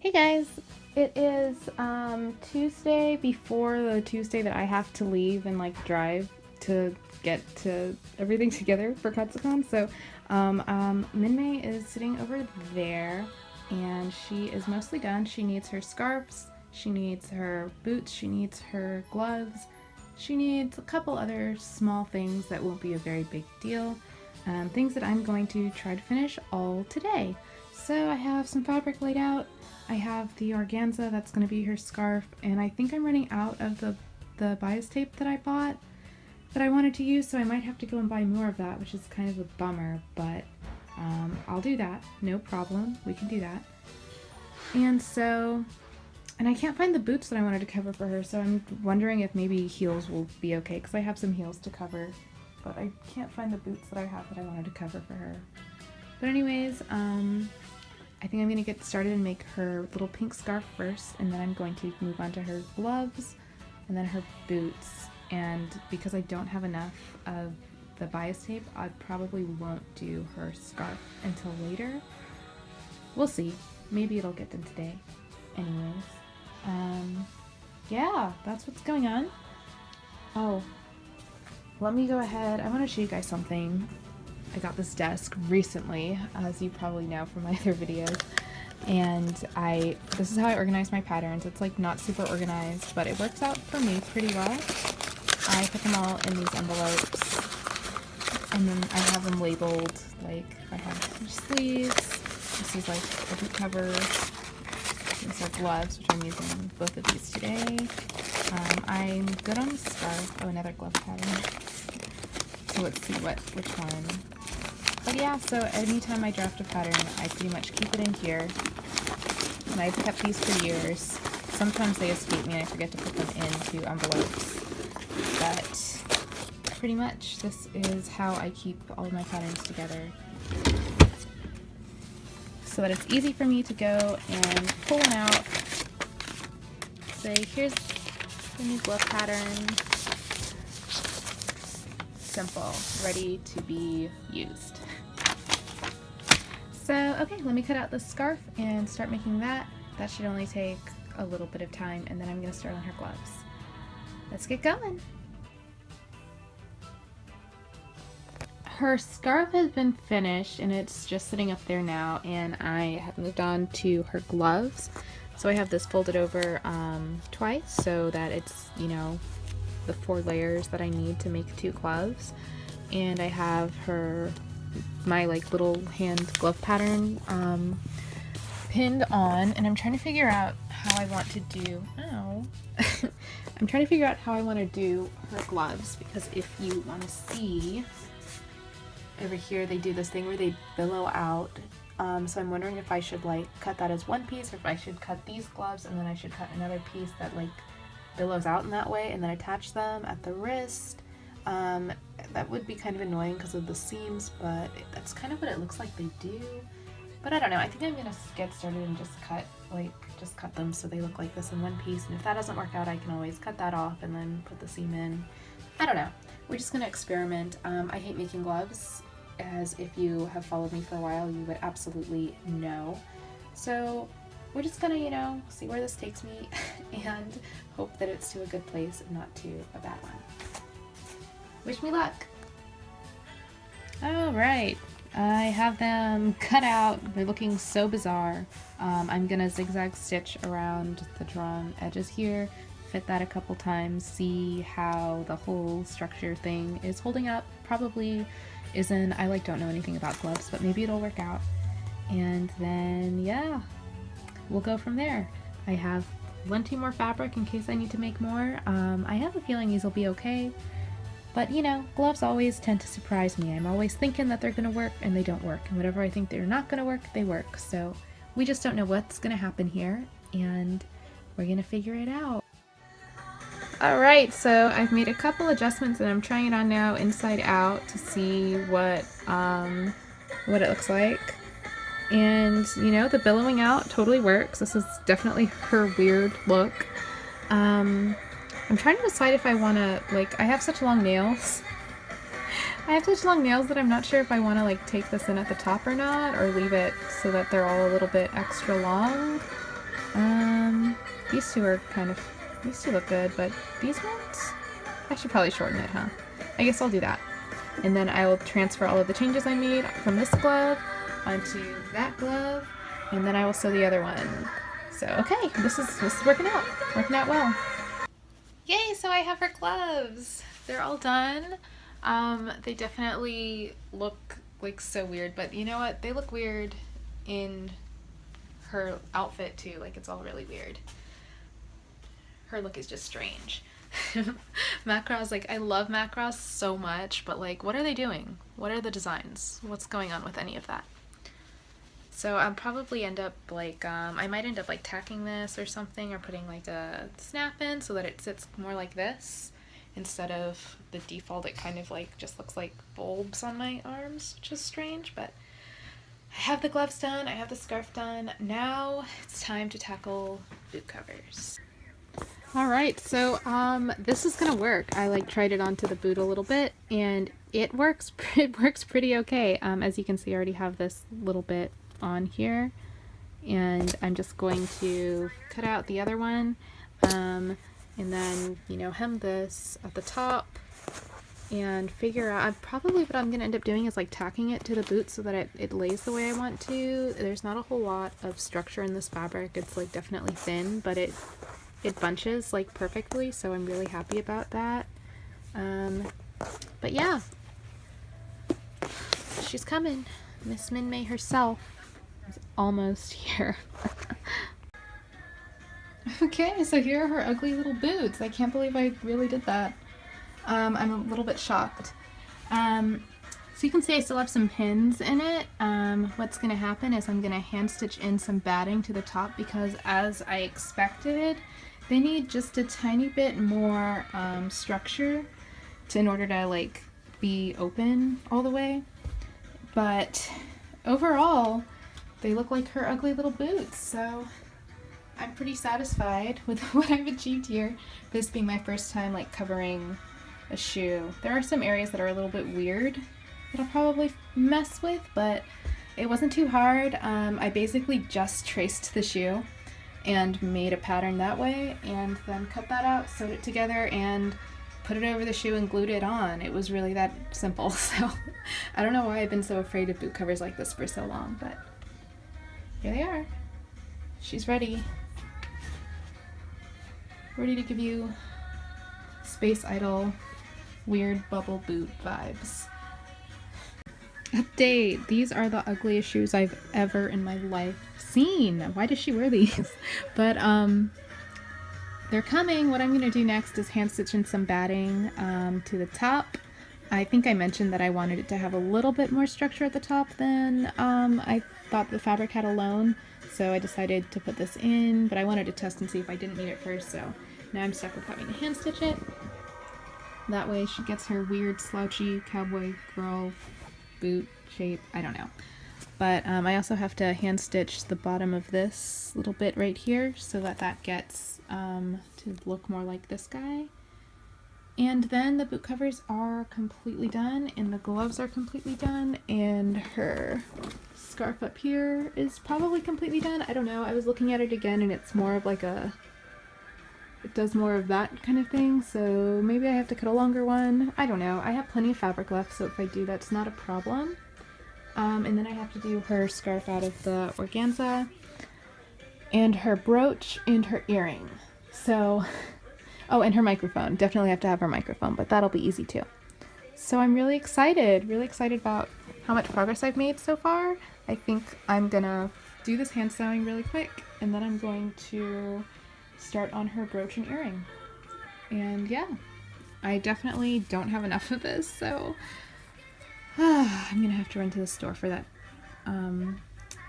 Hey guys, it is Tuesday before the Tuesday that I have to leave and like drive to get to everything together for Katsucon. So Minmay is sitting over there and she is mostly done. She needs her scarves, she needs her boots, she needs her gloves, she needs a couple other small things that won't be a very big deal. Things that I'm going to try to finish all today. So I have some fabric laid out. I have the organza that's going to be her scarf, and I think I'm running out of the bias tape that I bought that I wanted to use, so I might have to go and buy more of that, which is kind of a bummer, but I'll do that. No problem. We can do that. And I can't find the boots that I wanted to cover for her, so I'm wondering if maybe heels will be okay, because I have some heels to cover, but I can't find the boots that I have that I wanted to cover for her. But anyways, I think I'm going to get started and make her little pink scarf first, and then I'm going to move on to her gloves, and then her boots. And because I don't have enough of the bias tape, I probably won't do her scarf until later. We'll see. Maybe it'll get done today. Anyways, yeah, that's what's going on. Oh, let me go ahead. I want to show you guys something. I got this desk recently, as you probably know from my other videos, and this is how I organize my patterns. It's like not super organized, but it works out for me pretty well. I put them all in these envelopes, and then I have them labeled, like I have sleeves, this is like a boot cover, these are gloves, which I'm using both of these today. I'm good on the scarf. Oh, another glove pattern. So let's see which one. But yeah, so anytime I draft a pattern, I pretty much keep it in here. And I've kept these for years. Sometimes they escape me and I forget to put them into envelopes. But pretty much this is how I keep all of my patterns together. So that it's easy for me to go and pull one out. Say, here's the new glove pattern. Simple, ready to be used. So, okay, let me cut out the scarf and start making that. That should only take a little bit of time, and then I'm going to start on her gloves. Let's get going. Her scarf has been finished, and it's just sitting up there now, and I have moved on to her gloves. So I have this folded over twice so that it's, you know, the 4 layers that I need to make 2 gloves, and I have my like little hand glove pattern pinned on, and I'm trying to figure out how I want to do I'm trying to figure out how I want to do her gloves, because if you want to see over here, they do this thing where they billow out, so I'm wondering if I should like cut that as one piece, or if I should cut these gloves and then I should cut another piece that like billows out in that way and then attach them at the wrist. That would be kind of annoying because of the seams, but that's kind of what it looks like they do. But I don't know, I think I'm gonna get started and just cut them so they look like this in one piece, and if that doesn't work out, I can always cut that off and then put the seam in. I don't know, we're just gonna experiment. I hate making gloves, as if you have followed me for a while, you would absolutely know. So we're just gonna, you know, see where this takes me and hope that it's to a good place and not to a bad one. Wish me luck! Alright, I have them cut out. They're looking so bizarre. I'm gonna zigzag stitch around the drawn edges here, fit that a couple times, see how the whole structure thing is holding up. Probably isn't. I don't know anything about gloves, but maybe it'll work out. And then, yeah, we'll go from there. I have 1-2 more fabric in case I need to make more. I have a feeling these will be okay, but you know, gloves always tend to surprise me. I'm always thinking that they're gonna work and they don't work, and whatever I think they're not gonna work, they work. So we just don't know what's gonna happen here, and we're gonna figure it out. Alright, so I've made a couple adjustments and I'm trying it on now inside out to see what it looks like. And, you know, the billowing out totally works. This is definitely her weird look. I'm trying to decide if I want to, I have such long nails. I have such long nails that I'm not sure if I want to take this in at the top or not, or leave it so that they're all a little bit extra long. These two are these two look good, but these ones? I should probably shorten it, huh? I guess I'll do that. And then I will transfer all of the changes I made from this glove onto that glove, and then I will sew the other one. So, okay, this is working out well. Yay, so I have her gloves. They're all done. They definitely look like so weird, but you know what? They look weird in her outfit too. Like, it's all really weird. Her look is just strange. Macross, like, I love Macross so much, but like, what are they doing? What are the designs? What's going on with any of that? So I'll probably end up like, I might end up like tacking this or something, or putting like a snap in so that it sits more like this instead of the default. It kind of like just looks like bulbs on my arms, which is strange, but I have the gloves done, I have the scarf done. Now it's time to tackle boot covers. Alright, so this is gonna work. I like tried it onto the boot a little bit and it works pretty okay. As you can see, I already have this little bit on here, and I'm just going to cut out the other one, and then, you know, hem this at the top and figure out, probably what I'm going to end up doing is like tacking it to the boot so that it lays the way I want to. There's not a whole lot of structure in this fabric. It's like definitely thin, but it bunches like perfectly, so I'm really happy about that. But yeah, she's coming. Miss Minmay herself is almost here. Okay, so here are her ugly little boots. I can't believe I really did that. I'm a little bit shocked. So you can see I still have some pins in it. What's going to happen is I'm going to hand stitch in some batting to the top, because as I expected, they need just a tiny bit more structure in order to like be open all the way. But overall, they look like her ugly little boots, so I'm pretty satisfied with what I've achieved here, this being my first time like covering a shoe. There are some areas that are a little bit weird that I'll probably mess with, but it wasn't too hard. I basically just traced the shoe and made a pattern that way, and then cut that out, sewed it together, and put it over the shoe and glued it on. It was really that simple. So I don't know why I've been so afraid of boot covers like this for so long, but here they are. She's ready. Ready to give you Space Idol weird bubble boot vibes. Update! These are the ugliest shoes I've ever in my life seen. Why does she wear these? But they're coming. What I'm going to do next is hand stitch in some batting to the top. I think I mentioned that I wanted it to have a little bit more structure at the top than I thought the fabric had alone, so I decided to put this in, but I wanted to test and see if I didn't need it first, so now I'm stuck with having to hand stitch it. That way she gets her weird slouchy cowboy girl boot shape. I don't know. But I also have to hand stitch the bottom of this little bit right here so that that gets to look more like this guy. And then the boot covers are completely done, and the gloves are completely done, and her scarf up here is probably completely done. I don't know. I was looking at it again, and it's more of like a, it does more of that kind of thing, so maybe I have to cut a longer one. I don't know. I have plenty of fabric left, so if I do, that's not a problem. And then I have to do her scarf out of the organza, and her brooch, and her earring. So, oh, and her microphone. Definitely have to have her microphone, but that'll be easy too. So I'm really excited about how much progress I've made so far. I think I'm gonna do this hand sewing really quick, and then I'm going to start on her brooch and earring. And yeah, I definitely don't have enough of this, so I'm gonna have to run to the store for that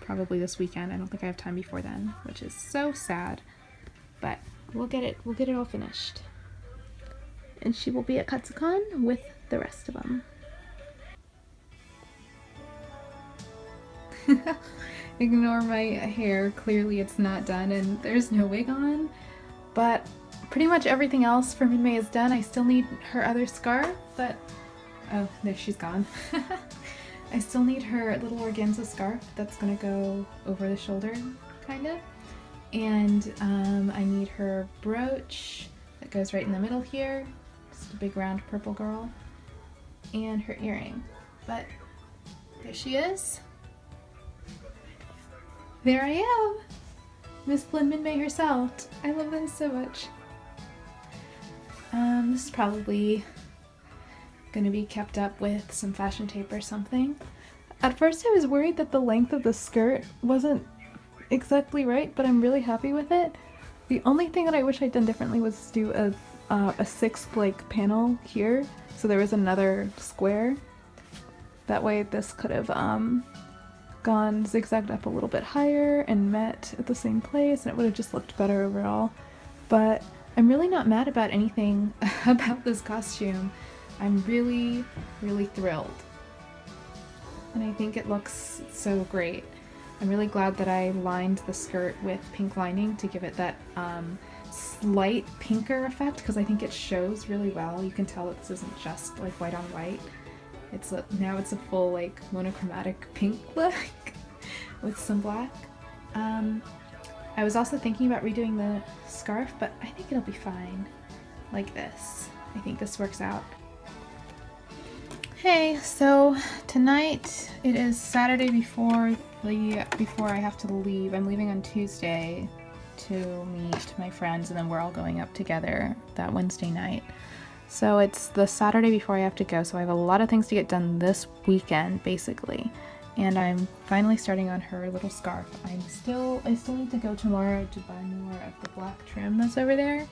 probably this weekend. I don't think I have time before then, which is so sad, but we'll get it all finished, and she will be at Katsucon with the rest of them. Ignore my hair, clearly it's not done and there's no wig on, but pretty much everything else for Minmay is done. I still need her other scarf, but oh, there, she's gone. I still need her little organza scarf that's gonna go over the shoulder, kind of. And I need her brooch that goes right in the middle here, just a big round purple girl, and her earring. But there she is. There I am! Miss Lynn Minmay herself. I love this so much. This is probably gonna be kept up with some fashion tape or something. At first I was worried that the length of the skirt wasn't exactly right, but I'm really happy with it. The only thing that I wish I'd done differently was do a sixth like panel here, so there was another square. That way this could have gone zigzagged up a little bit higher and met at the same place, and it would have just looked better overall. But I'm really not mad about anything about this costume. I'm really, really thrilled. And I think it looks so great. I'm really glad that I lined the skirt with pink lining to give it that slight pinker effect, because I think it shows really well. You can tell that this isn't just like white on white. Now it's a full like monochromatic pink look with some black. I was also thinking about redoing the scarf, but I think it'll be fine like this. I think this works out. Hey, so tonight it is Saturday before I have to leave. I'm leaving on Tuesday to meet my friends, and then we're all going up together that Wednesday night. So it's the Saturday before I have to go, so I have a lot of things to get done this weekend, basically. And I'm finally starting on her little scarf. I still need to go tomorrow to buy more of the black trim that's over there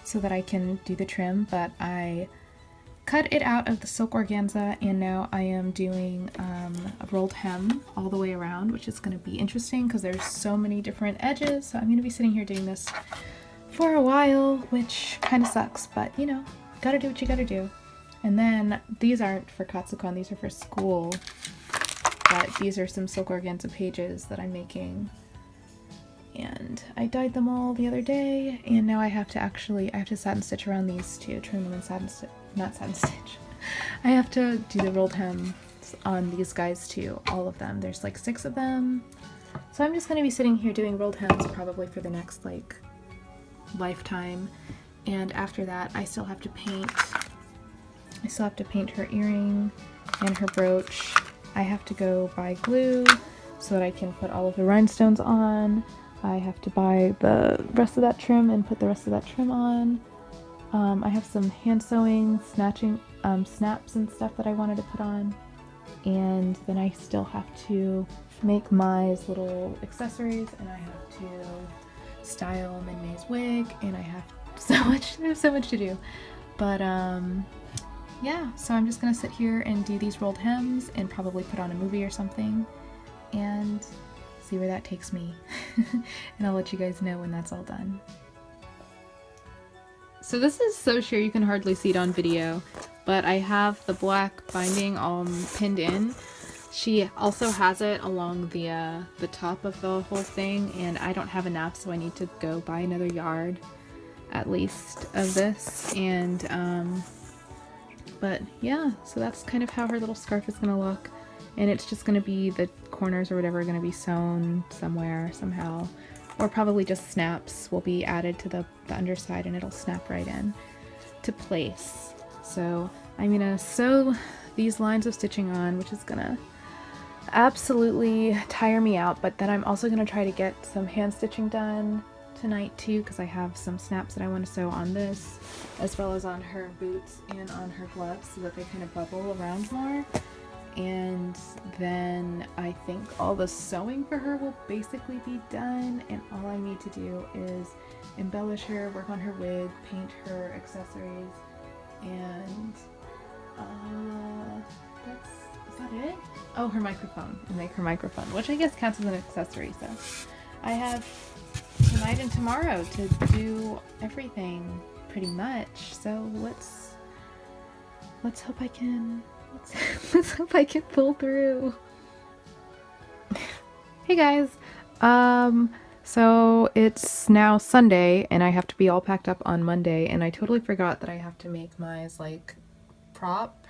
so that I can do the trim, but I cut it out of the silk organza, and now I am doing a rolled hem all the way around, which is going to be interesting because there's so many different edges. So I'm going to be sitting here doing this for a while, which kind of sucks, but you know, gotta do what you gotta do. And then these aren't for Katsucon, these are for school, but these are some silk organza pages that I'm making. And I dyed them all the other day, and now I have to satin stitch around these to trim them in not satin stitch. I have to do the rolled hem on these guys too, all of them. There's like 6 of them. So I'm just gonna be sitting here doing rolled hems probably for the next like lifetime. And after that I still have to paint her earring and her brooch. I have to go buy glue so that I can put all of the rhinestones on. I have to buy the rest of that trim and put the rest of that trim on. I have some hand sewing, snaps and stuff that I wanted to put on. And then I still have to make Mai's little accessories, and I have to style Minmay's wig, and I have there's so much to do. But yeah, so I'm just gonna sit here and do these rolled hems and probably put on a movie or something and see where that takes me. And I'll let you guys know when that's all done. So this is so sheer you can hardly see it on video, but I have the black binding pinned in. She also has it along the top of the whole thing, and I don't have enough, so I need to go buy another yard at least of this. And but yeah, so that's kind of how her little scarf is gonna look, and it's just gonna be the corners or whatever are gonna be sewn somewhere somehow, or probably just snaps will be added to the underside and it'll snap right in to place. So I'm gonna sew these lines of stitching on, which is gonna absolutely tire me out, but then I'm also gonna try to get some hand stitching done tonight too, because I have some snaps that I want to sew on this, as well as on her boots and on her gloves, so that they kind of bubble around more. And then I think all the sewing for her will basically be done, and all I need to do is embellish her, work on her wig, paint her accessories, and is that it? Oh, her microphone, and make her microphone, which I guess counts as an accessory. So I have tonight and tomorrow to do everything pretty much. So let's hope I can let's hope I can pull through. Hey guys, so it's now Sunday and I have to be all packed up on Monday, and I totally forgot that I have to make Mai's like prop,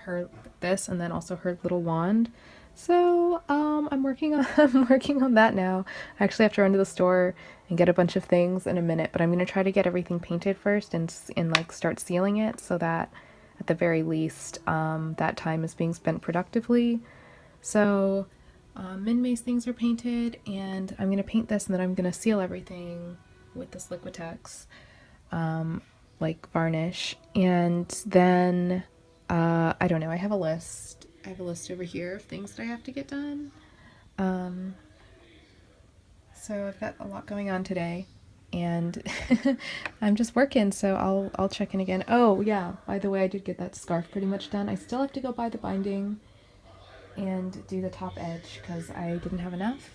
this, and then also her little wand. So I'm working on that now. I actually have to run to the store and get a bunch of things in a minute, but I'm going to try to get everything painted first and like start sealing it so that at the very least that time is being spent productively. So Minmay's things are painted, and I'm going to paint this, and then I'm going to seal everything with this Liquitex like varnish. And then I don't know, I have a list. I have a list over here of things that I have to get done. So I've got a lot going on today, and I'm just working, so I'll check in again. Oh yeah, by the way, I did get that scarf pretty much done. I still have to go buy the binding and do the top edge because I didn't have enough.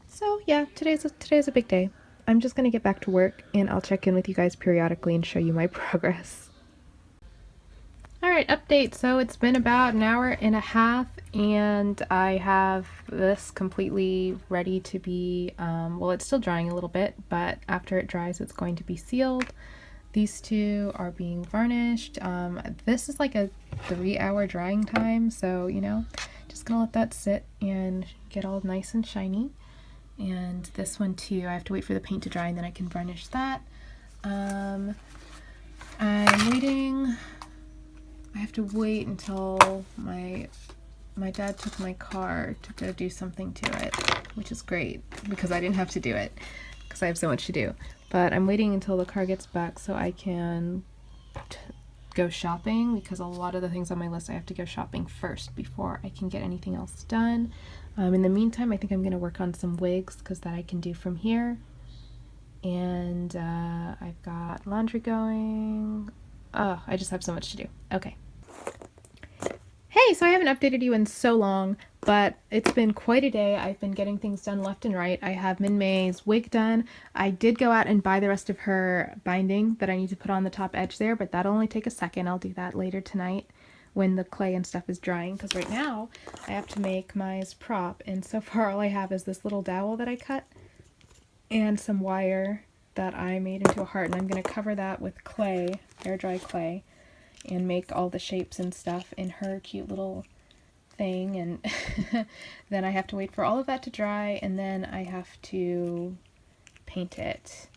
So yeah, today's a big day. I'm just gonna get back to work, and I'll check in with you guys periodically and show you my progress. Alright, update. So it's been about an hour and a half, and I have this completely ready to be, well, it's still drying a little bit, but after it dries, it's going to be sealed. These two are being varnished. This is like a 3-hour drying time, so, you know, just gonna let that sit and get all nice and shiny. And this one too, I have to wait for the paint to dry and then I can varnish that. I'm waiting. I have to wait until my dad took my car to go do something to it, which is great because I didn't have to do it because I have so much to do. But I'm waiting until the car gets back so I can go shopping, because a lot of the things on my list I have to go shopping first before I can get anything else done. In the meantime, I think I'm going to work on some wigs because that I can do from here. And I've got laundry going. Oh, I just have so much to do. Okay. Hey, so I haven't updated you in so long, but it's been quite a day. I've been getting things done left and right. I have Minmay's wig done. I did go out and buy the rest of her binding that I need to put on the top edge there, but that'll only take a second. I'll do that later tonight when the clay and stuff is drying, because right now I have to make Mai's prop, and so far all I have is this little dowel that I cut and some wire that I made into a heart, and I'm going to cover that with clay, air dry clay, and make all the shapes and stuff in her cute little thing. And then I have to wait for all of that to dry, and then I have to paint it.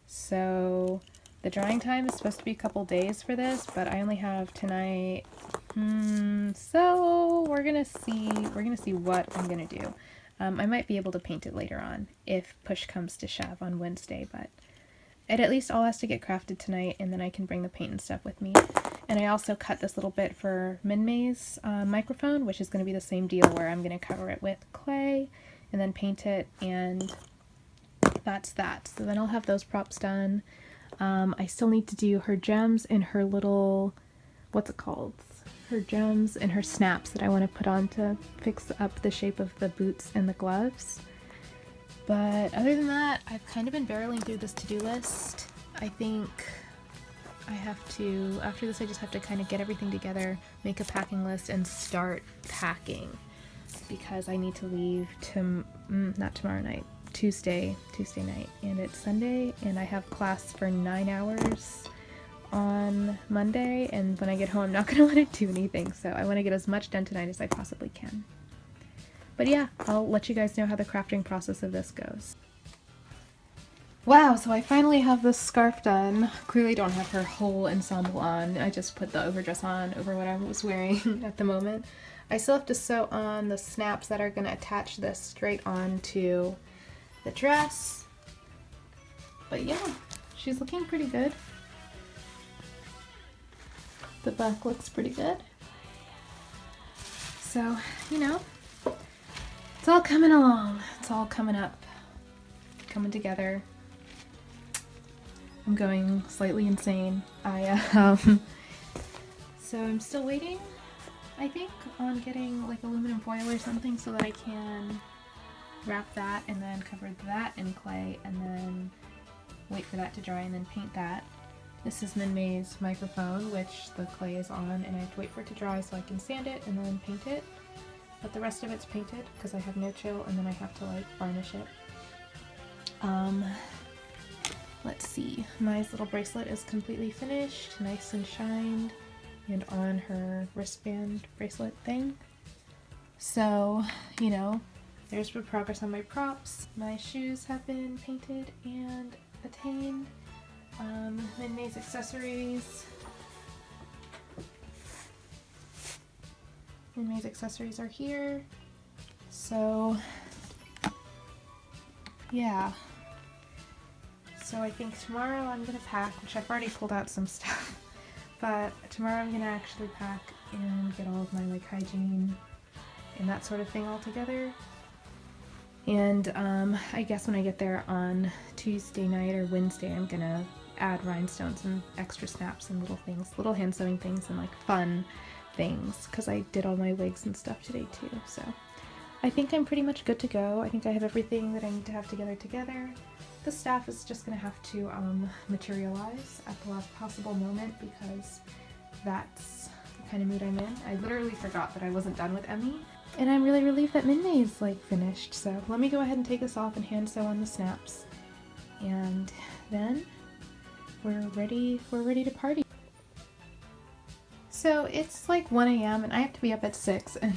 So the drying time is supposed to be a couple days for this, but I only have tonight. So we're gonna see what I'm gonna do. I might be able to paint it later on if push comes to shove on Wednesday, but it at least all has to get crafted tonight, and then I can bring the paint and stuff with me. And I also cut this little bit for Minmay's microphone, which is going to be the same deal where I'm going to cover it with clay and then paint it, and that's that. So then I'll have those props done. I still need to do her gems and her little, what's it called? Her gems and her snaps that I want to put on to fix up the shape of the boots and the gloves. But other than that, I've kind of been barreling through this to-do list. I think I have to, after this I just have to kind of get everything together, make a packing list, and start packing. Because I need to leave not tomorrow night, Tuesday night. And it's Sunday, and I have class for 9 hours on Monday, and when I get home I'm not going to want to do anything. So I want to get as much done tonight as I possibly can. But yeah, I'll let you guys know how the crafting process of this goes. Wow, so I finally have this scarf done. Clearly don't have her whole ensemble on. I just put the overdress on over what I was wearing at the moment. I still have to sew on the snaps that are going to attach this straight onto the dress. But yeah, she's looking pretty good. The back looks pretty good. So, you know, it's all coming along. It's all coming up, coming together. I'm going slightly insane. So I'm still waiting, I think, on getting like aluminum foil or something so that I can wrap that and then cover that in clay and then wait for that to dry and then paint that. This is Minmay's microphone, which the clay is on, and I have to wait for it to dry so I can sand it and then paint it. But the rest of it's painted because I have no chill, and then I have to like varnish it. Let's see. Mai's little bracelet is completely finished, nice and shined, and on her wristband bracelet thing. So, you know, there's the progress on my props. My shoes have been painted and attained. Minmay's accessories. Minmay's accessories are here. So, yeah. So I think tomorrow I'm gonna pack, which I've already pulled out some stuff, but tomorrow I'm gonna actually pack and get all of my like hygiene and that sort of thing all together. And I guess when I get there on Tuesday night or Wednesday, I'm gonna add rhinestones and extra snaps and little things, little hand sewing things and like fun things, because I did all my wigs and stuff today too. So I think I'm pretty much good to go. I think I have everything that I need to have together. The staff is just gonna have to materialize at the last possible moment, because that's the kind of mood I'm in. I literally forgot that I wasn't done with Emmy. And I'm really relieved that Minmay is like finished, so let me go ahead and take this off and hand sew on the snaps. And then we're ready to party. So it's like 1 a.m. and I have to be up at 6, and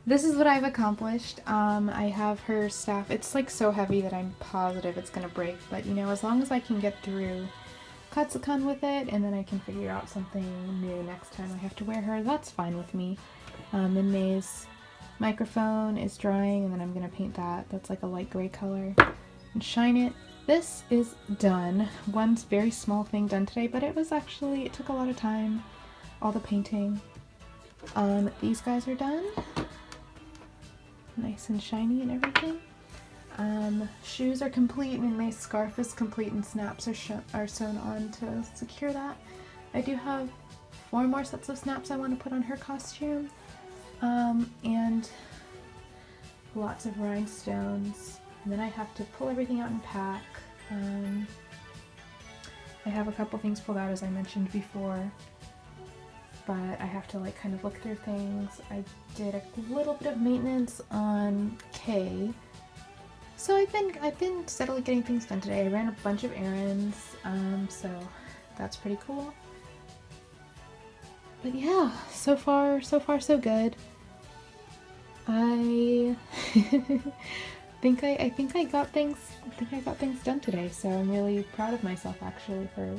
this is what I've accomplished. I have her staff. It's like so heavy that I'm positive it's gonna break, but you know, as long as I can get through Katsucon with it, and then I can figure out something new next time I have to wear her, that's fine with me. Minmay's microphone is drying, and then I'm gonna paint that. That's like a light gray color and shine it. This is done. One very small thing done today, but it took a lot of time. All the painting. These guys are done. Nice and shiny and everything. Shoes are complete, and my scarf is complete, and snaps are sewn on to secure that. I do have 4 more sets of snaps I want to put on her costume. And lots of rhinestones. And then I have to pull everything out and pack. I have a couple things pulled out, as I mentioned before, but I have to like kind of look through things. I did a little bit of maintenance on Kay. So I've been steadily getting things done today. I ran a bunch of errands, so that's pretty cool. But yeah, so far so good. I think I got things done today, so I'm really proud of myself actually for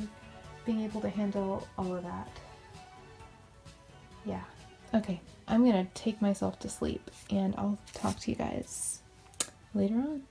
being able to handle all of that. Yeah. Okay, I'm gonna take myself to sleep, and I'll talk to you guys later on.